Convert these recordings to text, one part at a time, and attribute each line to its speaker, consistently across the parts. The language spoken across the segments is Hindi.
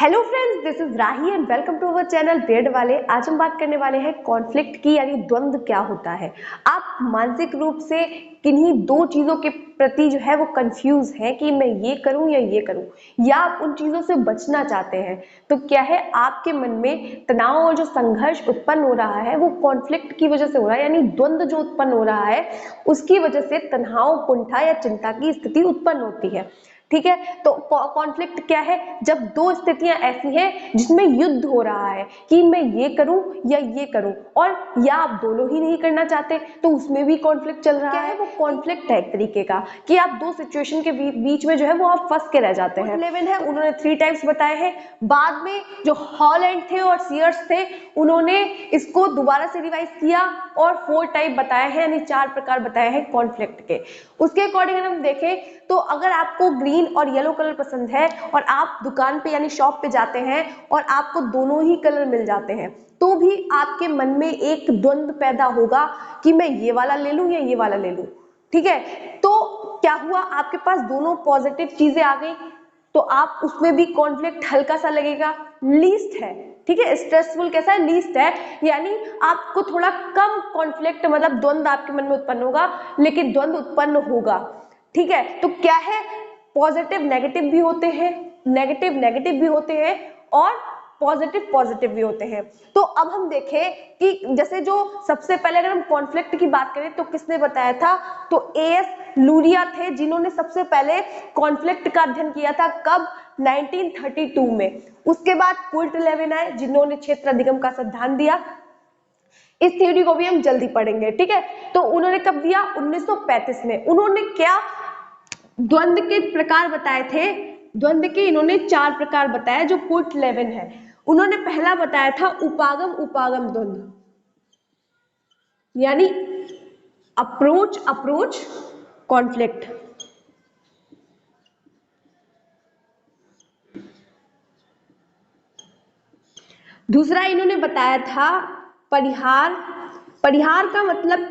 Speaker 1: Hello friends, this is Rahi and welcome to our channel बेड वाले। आज हम बात करने वाले हैं कॉन्फ्लिक्ट की, यानी द्वंद्व क्या होता है। आप मानसिक रूप से किन्हीं दो चीजों के प्रति जो है वो कंफ्यूज हैं कि मैं ये करूं या ये करूं, या आप उन चीजों से बचना चाहते हैं। तो क्या है, आपके मन में तनाव और जो संघर्ष उत्पन्न हो रहा है वो कॉन्फ्लिक्ट की वजह से हो रहा है, यानी द्वंद्व जो उत्पन्न हो रहा है उसकी वजह से तनाव, कुंठा या चिंता की स्थिति उत्पन्न होती है। ठीक है, तो कॉन्फ्लिक्ट क्या है? जब दो स्थितियां ऐसी हैं जिसमें युद्ध हो रहा है कि मैं ये करूं या ये करूं, और या आप दोनों ही नहीं करना चाहते, तो उसमें भी कॉन्फ्लिक्ट चल रहा है। वो कॉन्फ्लिक्ट है एक तरीके का कि आप दो सिचुएशन के बीच में जो है वो आप फंस के रह जाते हैं। 11 है, उन्होंने 3 टाइप्स बताए हैं। बाद में जो हॉलैंड थे और सीयर्स थे, उन्होंने इसको दोबारा से रिवाइज किया और 4 टाइप बताए हैं, यानी 4 प्रकार बताए हैं कॉन्फ्लिक्ट के। उसके अकॉर्डिंग अगर हम देखें तो अगर आपको ग्रीन और येलो कलर पसंद है और आप दुकान पे यानी शॉप पे जाते हैं और आपको दोनों ही कलर मिल जाते हैं, तो भी आपके मन में एक द्वंद्व पैदा होगा कि मैं ये वाला ले लूं या ये वाला ले लूं। ठीक है, तो क्या हुआ, आपके पास दोनों पॉजिटिव चीजें आ गई, तो आप उसमें भी कॉन्फ्लिक्ट हल्का सा लगेगा, लीस्ट है। ठीक है, स्ट्रेसफुल कैसा है? लीस्ट है, यानी आपको थोड़ा कम कॉन्फ्लिक्ट मतलब द्वंद्व आपके मन में उत्पन्न होगा, लेकिन द्वंद्व उत्पन्न होगा। ठीक है, तो क्या है, पॉजिटिव नेगेटिव भी होते हैं, नेगेटिव नेगेटिव भी होते हैं, और पॉजिटिव पॉजिटिव भी होते हैं। तो अब हम देखें कि जैसे जो सबसे पहले अगर हम कॉन्फ्लिक्ट की बात करें तो किसने बताया था, तो एएस लूरिया थे जिन्होंने सबसे पहले कॉन्फ्लिक्ट का अध्ययन किया था। कब? 1932 में। उसके बाद कुर्ट लेविन आए जिन्होंने क्षेत्र अधिगम का सिद्धांत दिया। इस थ्योरी को भी हम जल्दी पढ़ेंगे। ठीक है, तो उन्होंने कब दिया? 1935 में। उन्होंने क्या द्वंद्व के प्रकार बताए थे? द्वंद्व के इन्होंने 4 प्रकार बताए जो कुर्ट लेविन है। उन्होंने पहला बताया था उपागम उपागम द्वंद्व, यानी अप्रोच अप्रोच कॉन्फ्लिक्ट। दूसरा इन्होंने बताया था परिहार। परिहार का मतलब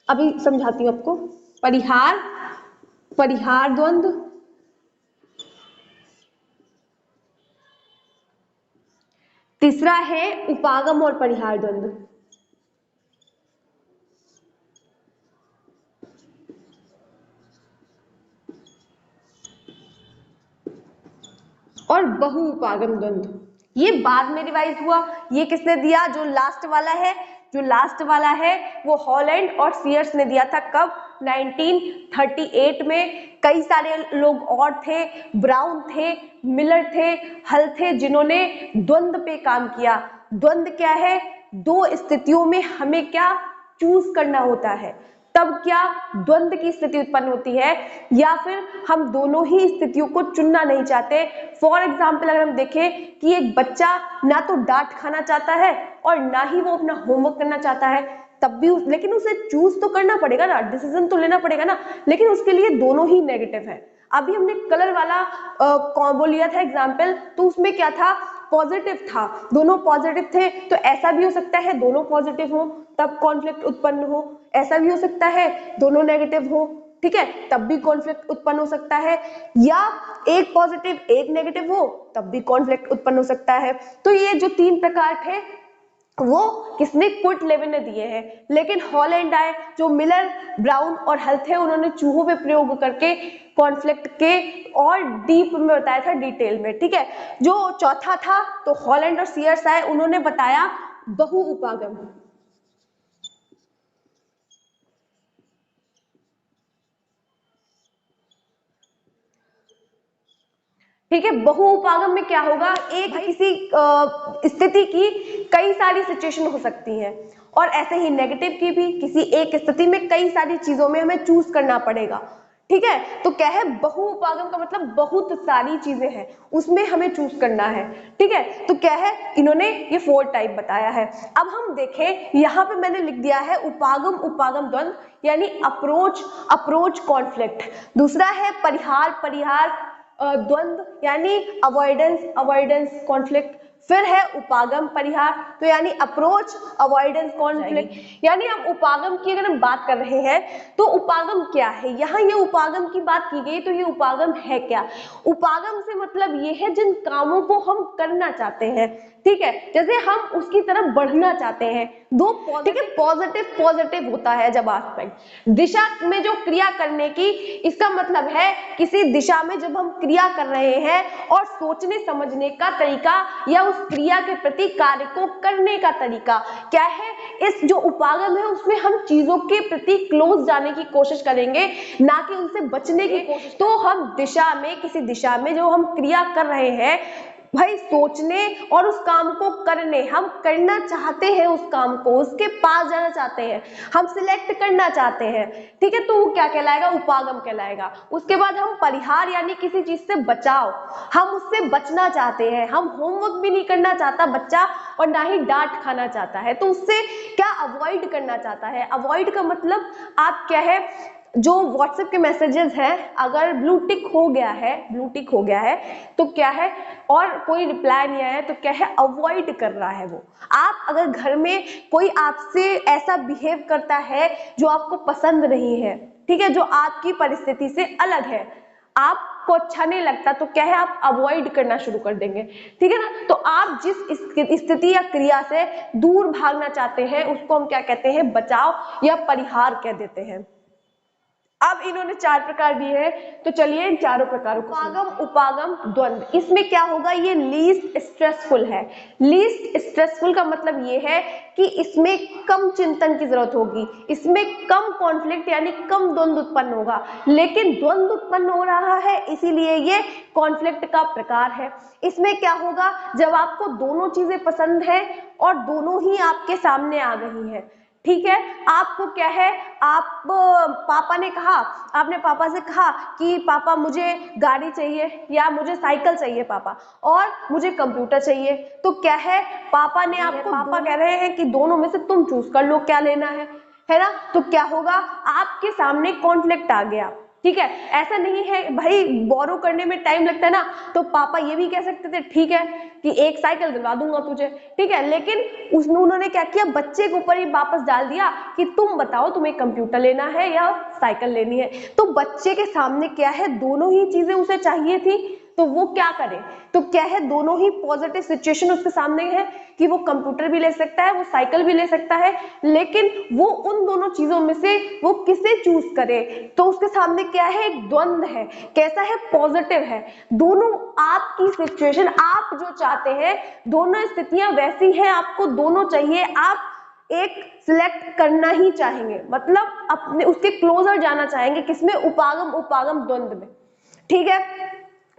Speaker 1: अभी समझाती हूं आपको। परिहार, परिहार द्वंद्व। तीसरा है उपागम और परिहार द्वंद्व। और बहु उपागम द्वंद्व, ये बाद में रिवाइज हुआ। ये किसने दिया? जो लास्ट वाला है, जो लास्ट वाला है वो हॉलैंड और सीयर्स ने दिया था। कब? 1938 में। कई सारे लोग और थे, ब्राउन थे, मिलर थे, हल थे, जिन्होंने द्वंद्व पे काम किया। द्वंद्व क्या है? दो स्थितियों में हमें क्या चूज करना होता है, तब क्या द्वंद्व की स्थिति उत्पन्न होती है, या फिर हम दोनों ही स्थितियों को चुनना नहीं चाहते। फॉर एग्जाम्पल अगर हम देखें कि एक बच्चा ना तो डांट खाना चाहता है और ना ही वो अपना होमवर्क करना चाहता है, तब भी लेकिन उसे चूज तो करना पड़ेगा ना, डिसीजन तो लेना पड़ेगा ना, लेकिन उसके लिए दोनों ही नेगेटिव है। अभी हमने कलर वाला कॉम्बो लिया था एग्जाम्पल, तो उसमें क्या था? पॉजिटिव था, दोनों पॉजिटिव थे। तो ऐसा भी हो सकता है दोनों पॉजिटिव हो तब कॉन्फ्लिक्ट उत्पन्न हो, ऐसा भी हो सकता है दोनों नेगेटिव हो, ठीक है, तब भी कॉन्फ्लिक्ट उत्पन्न हो सकता है, या एक पॉजिटिव एक नेगेटिव हो तब भी कॉन्फ्लिक्ट उत्पन्न हो सकता है। तो ये जो 3 प्रकार थे वो किसने? कुर्ट लेविन ने दिए हैं। लेकिन हॉलैंड आए, जो मिलर, ब्राउन और हल थे, उन्होंने चूहों पे प्रयोग करके कॉन्फ्लिक्ट के और डीप में बताया था, डिटेल में। ठीक है, जो चौथा था तो हॉलैंड और सीयर्स आए, उन्होंने बताया बहु उपागम। ठीक है, बहु उपागम में क्या होगा? एक किसी स्थिति की कई सारी सिचुएशन हो सकती हैं, और ऐसे ही नेगेटिव की भी किसी एक स्थिति में कई सारी चीजों में हमें चूज करना पड़ेगा। ठीक है, तो क्या है, बहु उपागम का मतलब बहुत सारी चीजें हैं, उसमें हमें चूज करना है। ठीक है, तो क्या है, इन्होंने ये 4 टाइप बताया है। अब हम देखें, यहाँ पे मैंने लिख दिया है उपागम उपागम द्वंद्व, यानी अप्रोच अप्रोच कॉन्फ्लिक्ट। दूसरा है परिहार परिहार द्वंद्व, यानी अवॉइडेंस अवॉइडेंस कॉन्फ्लिक्ट। फिर है उपागम परिहार, तो यानी अप्रोच अवॉइडेंस कॉन्फ्लिक्ट, यानी हम उपागम की अगर हम बात कर रहे हैं तो उपागम क्या है, यहाँ ये उपागम की बात की गई, तो ये उपागम है क्या? उपागम से मतलब ये है जिन कामों को हम करना चाहते हैं, ठीक है, जैसे हम उसकी तरफ बढ़ना चाहते हैं, दो, ठीक है, पॉजिटिव पॉजिटिव होता है जब एस्पेक्ट, दिशा में जो क्रिया करने की, इसका मतलब है किसी दिशा में जब हम क्रिया कर रहे हैं और सोचने समझने का तरीका या उस क्रिया के प्रति कार्य को करने का तरीका क्या है, इस जो उपागम है उसमें हम चीजों के प्रति क्लोज जाने की कोशिश करेंगे, ना कि उनसे बचने की कोशिश। तो हम दिशा में, किसी दिशा में जो हम क्रिया कर रहे हैं भाई, सोचने और उस काम को करने, हम करना चाहते हैं उस काम को, उसके पास जाना चाहते हैं, हम सिलेक्ट करना चाहते हैं, ठीक है, तो वो क्या कहलाएगा? उपागम कहलाएगा। उसके बाद हम परिहार यानी किसी चीज से बचाव, हम उससे बचना चाहते हैं, हम होमवर्क भी नहीं करना चाहता बच्चा और ना ही डांट खाना चाहता है, तो उससे क्या अवॉइड करना चाहता है। अवॉइड का मतलब आप क्या है, जो व्हाट्सएप के मैसेजेस हैं अगर ब्लू टिक हो गया है तो क्या है, और कोई रिप्लाई नहीं आया है तो क्या है, अवॉइड कर रहा है वो। आप अगर घर में कोई आपसे ऐसा बिहेव करता है जो आपको पसंद नहीं है, ठीक है, जो आपकी परिस्थिति से अलग है, आपको अच्छा नहीं लगता, तो क्या है, आप अवॉइड करना शुरू कर देंगे, ठीक है ना। तो आप जिस स्थिति या क्रिया से दूर भागना चाहते हैं उसको हम क्या कहते हैं? बचाव या परिहार कह देते हैं। अब इन्होंने 4 प्रकार दिए हैं, तो चलिए इन चारों प्रकारों को। उपागम, उपागम, द्वंद, इसमें क्या होगा? ये लीस्ट स्ट्रेसफुल है। लीस्ट स्ट्रेसफुल का मतलब ये है कि इसमें कम चिंतन की जरूरत होगी, इसमें कम कॉन्फ्लिक्ट यानी कम द्वंद उत्पन्न होगा, लेकिन द्वंद उत्पन्न हो रहा है इसीलिए ये कॉन्फ्लिक्ट का प्रकार है। इसमें क्या होगा? जब आपको दोनों चीजें पसंद है और दोनों ही आपके सामने आ गई है, ठीक है, आपको क्या है, आप पापा ने कहा, आपने पापा से कहा कि पापा मुझे गाड़ी चाहिए या मुझे साइकिल चाहिए पापा, और मुझे कंप्यूटर चाहिए, तो क्या है, पापा ने आपको, पापा कह रहे हैं कि दोनों में से तुम चूज कर लो क्या लेना है ना, तो क्या होगा, आपके सामने कॉन्फ्लिक्ट आ गया, ठीक है। ऐसा नहीं है भाई, बोरो करने में टाइम लगता है ना, तो पापा ये भी कह सकते थे ठीक है कि एक साइकिल दिलवा दूंगा तुझे, ठीक है, लेकिन उन्होंने क्या किया, बच्चे के ऊपर ही वापस डाल दिया कि तुम बताओ तुम्हें कंप्यूटर लेना है या साइकिल लेनी है। तो बच्चे के सामने क्या है, दोनों ही चीजें उसे चाहिए थी, तो वो क्या करे, तो क्या है, दोनों ही पॉजिटिव सिचुएशन उसके सामने है कि वो कंप्यूटर भी ले सकता है, वो साइकिल भी ले सकता है, लेकिन वो उन दोनों चीजों में से वो किसे चूज करे, तो उसके सामने क्या है, एक द्वंद है। कैसा है? पॉजिटिव है। दोनों आपकी सिचुएशन, आप जो चाहते हैं, दोनों स्थितियां वैसी हैं, आपको दोनों चाहिए, आप एक सिलेक्ट करना ही चाहेंगे, मतलब अपने उसके क्लोजर जाना चाहेंगे, किसमें? उपागम, उपागम द्वंद में, ठीक है।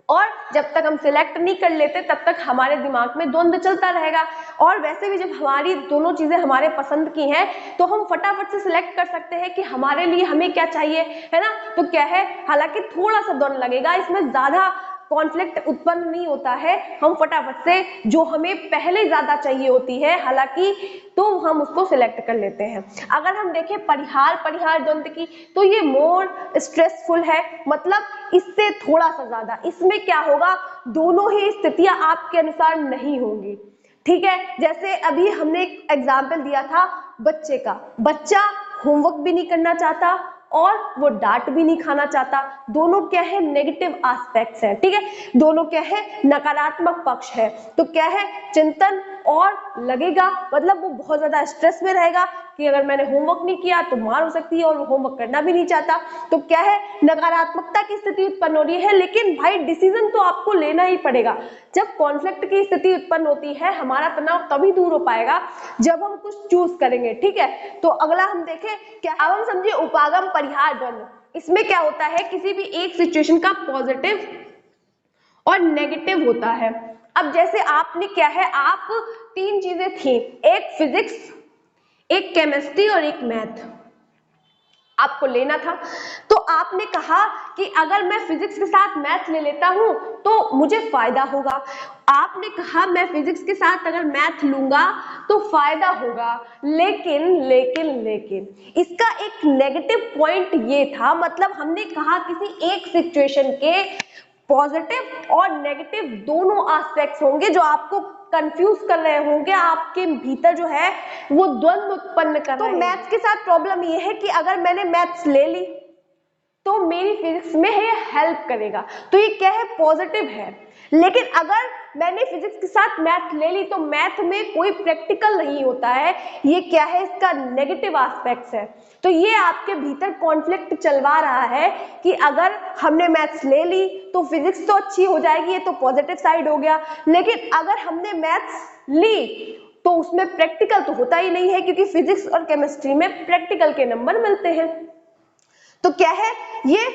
Speaker 1: और जब तक हम सिलेक्ट नहीं कर लेते तब तक हमारे दिमाग में द्वंद चलता रहेगा, और वैसे भी जब हमारी दोनों चीजें हमारे पसंद की हैं तो हम फटाफट से सिलेक्ट कर सकते हैं कि हमारे लिए हमें क्या चाहिए, है ना। तो क्या है, हालांकि थोड़ा सा द्वंद लगेगा, इसमें ज्यादा कॉन्फ्लिक्ट उत्पन्न नहीं होता है, हम फटाफट से जो हमें पहले ज्यादा चाहिए होती है हालांकि, तो हम उसको सिलेक्ट कर लेते हैं। अगर हम देखें परिहार, परिहार द्वंद की, तो ये मोर स्ट्रेसफुल है, मतलब इससे थोड़ा सा ज्यादा। इसमें क्या होगा, दोनों ही स्थितियां आपके अनुसार नहीं होंगी, ठीक है। जैसे अभी हमने एक एग्जाम्पल दिया था बच्चे का, बच्चा होमवर्क भी नहीं करना चाहता और वो डांट भी नहीं खाना चाहता, दोनों क्या है, नेगेटिव एस्पेक्ट्स है, ठीक है, दोनों क्या है, नकारात्मक पक्ष है। तो क्या है, चिंतन और लगेगा, मतलब वो बहुत ज्यादा स्ट्रेस में रहेगा कि अगर मैंने होमवर्क नहीं किया तो मार हो सकती है, और वो होमवर्क करना भी नहीं चाहता, तो क्या है, नकारात्मकता की स्थिति उत्पन्न हो रही है। लेकिन भाई डिसीजन तो आपको लेना ही पड़ेगा। जब कॉन्फ्लिक्ट की स्थिति उत्पन्न होती है, हमारा तनाव तभी दूर हो पाएगा जब हम कुछ चूज करेंगे, ठीक है। तो अगला हम देखें क्या, अब हम समझिए उपागम परिहार द्वंद। इसमें क्या होता है, किसी भी एक सिचुएशन का पॉजिटिव और नेगेटिव होता है। अब जैसे आपने क्या है, आप 3 चीजें थी, एक फिजिक्स, एक केमिस्ट्री और एक मैथ आपको लेना था, तो आपने कहा कि अगर मैं फिजिक्स के साथ मैथ ले लेता हूं तो मुझे फायदा होगा। आपने कहा मैं फिजिक्स के साथ अगर मैथ लूंगा तो फायदा होगा, लेकिन लेकिन लेकिन इसका एक नेगेटिव पॉइंट ये था, मतलब हमने कहा किसी एक सिचुएशन के पॉजिटिव और नेगेटिव दोनों एस्पेक्ट्स होंगे जो आपको कंफ्यूज कर रहे होंगे, आपके भीतर जो है वो द्वंद्व उत्पन्न कर रहे हैं। तो मैथ्स के साथ प्रॉब्लम ये है कि अगर मैंने मैथ्स ले ली तो मेरी फिजिक्स में ये हेल्प करेगा, तो ये क्या है, पॉजिटिव है। लेकिन अगर मैंने फिजिक्स के साथ मैथ ले ली तो मैथ में कोई प्रैक्टिकल नहीं होता है, ये क्या है, इसका नेगेटिव एस्पेक्ट्स है। तो ये आपके भीतर कॉन्फ्लिक्ट चलवा रहा है कि अगर हमने मैथ्स ले ली तो फिजिक्स तो अच्छी हो जाएगी, ये तो पॉजिटिव साइड हो गया, लेकिन अगर हमने मैथ्स ली तो उसमें प्रैक्टिकल तो होता ही नहीं है, क्योंकि फिजिक्स और केमिस्ट्री में प्रैक्टिकल के नंबर मिलते हैं। तो क्या है, ये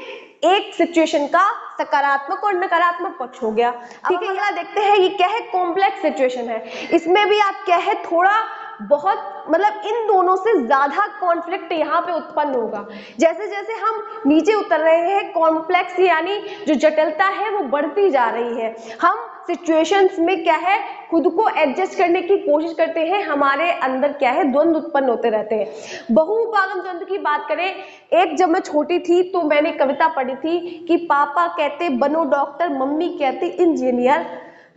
Speaker 1: एक सिचुएशन का सकारात्मक और नकारात्मक पक्ष हो गया। ठीक है, अगला देखते हैं, ये क्या है, कॉम्प्लेक्स सिचुएशन है। इसमें भी आप क्या है, थोड़ा बहुत मतलब इन दोनों से ज्यादा कॉन्फ्लिक्ट यहाँ पे उत्पन्न होगा। जैसे जैसे हम नीचे उतर रहे हैं, कॉम्प्लेक्स यानी जो जटिलता है वो बढ़ती जा रही है। हम सिचुएशंस में क्या है, खुद को एडजस्ट करने की कोशिश करते हैं, हमारे अंदर क्या है, द्वंद्व उत्पन्न होते रहते हैं। बहुउपागम द्वंद्व की बात करें, एक जब मैं छोटी थी तो मैंने कविता पढ़ी थी कि पापा कहते बनो डॉक्टर, मम्मी कहती इंजीनियर,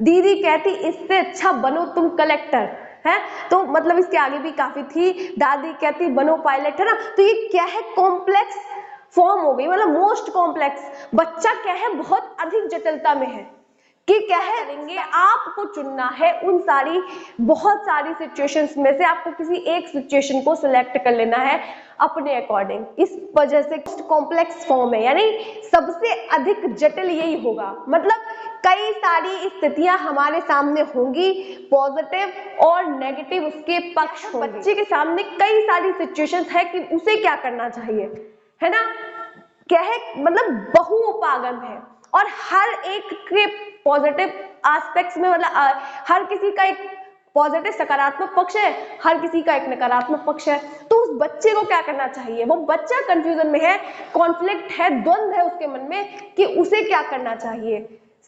Speaker 1: दीदी कहती इससे अच्छा बनो तुम कलेक्टर, है। तो मतलब इसके आगे भी काफी थी, दादी कहती बनो पायलट, है ना। तो ये क्या है, कॉम्प्लेक्स फॉर्म हो गई, मतलब मोस्ट कॉम्प्लेक्स। बच्चा क्या है, बहुत अधिक जटिलता में है कि क्या है, करेंगे आपको चुनना है उन सारी बहुत सारी सिचुएशंस में से, आपको किसी एक सिचुएशन को सिलेक्ट कर लेना है अपने अकॉर्डिंग। इस वजह से कॉम्प्लेक्स फॉर्म है, यानी सबसे अधिक जटिल यही होगा। मतलब कई सारी स्थितियां हमारे सामने होंगी, पॉजिटिव और नेगेटिव उसके पक्ष होंगे। बच्चे के सामने कई सारी सिचुएशंस है कि उसे क्या करना चाहिए, है ना। क्या है, मतलब बहुउपागम है और हर एक के पॉजिटिव एस्पेक्ट्स में, मतलब हर किसी का एक पॉजिटिव सकारात्मक पक्ष है, हर किसी का एक नकारात्मक पक्ष है। तो उस बच्चे को क्या करना चाहिए, वो बच्चा कंफ्यूजन में है, कॉन्फ्लिक्ट है, द्वंद्व है उसके मन में कि उसे क्या करना चाहिए।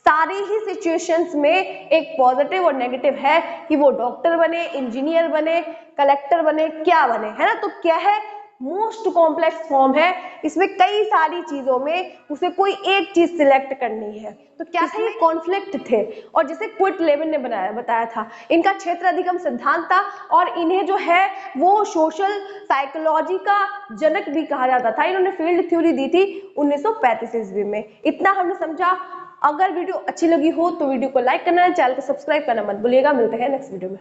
Speaker 1: सारी ही सिचुएशंस में एक पॉजिटिव और नेगेटिव है कि वो डॉक्टर बने, इंजीनियर बने, कलेक्टर बने, क्या बने, है ना। तो क्या है, मोस्ट कॉम्प्लेक्स फॉर्म है, इसमें कई सारी चीजों में उसे कोई एक चीज सिलेक्ट करनी है। तो क्या था, ये कॉन्फ्लिक्ट थे। और जिसे क्विट लेविन ने बताया था, इनका क्षेत्र अधिगम सिद्धांत था और इन्हें जो है वो सोशल साइकोलॉजी का जनक भी कहा जाता था। इन्होंने फील्ड थ्योरी दी थी 1935 ईस्वी में। इतना हमने समझा। अगर वीडियो अच्छी लगी हो तो वीडियो को लाइक करना, चैनल को सब्सक्राइब करना मत भूलिएगा। मिलते हैं नेक्स्ट वीडियो में।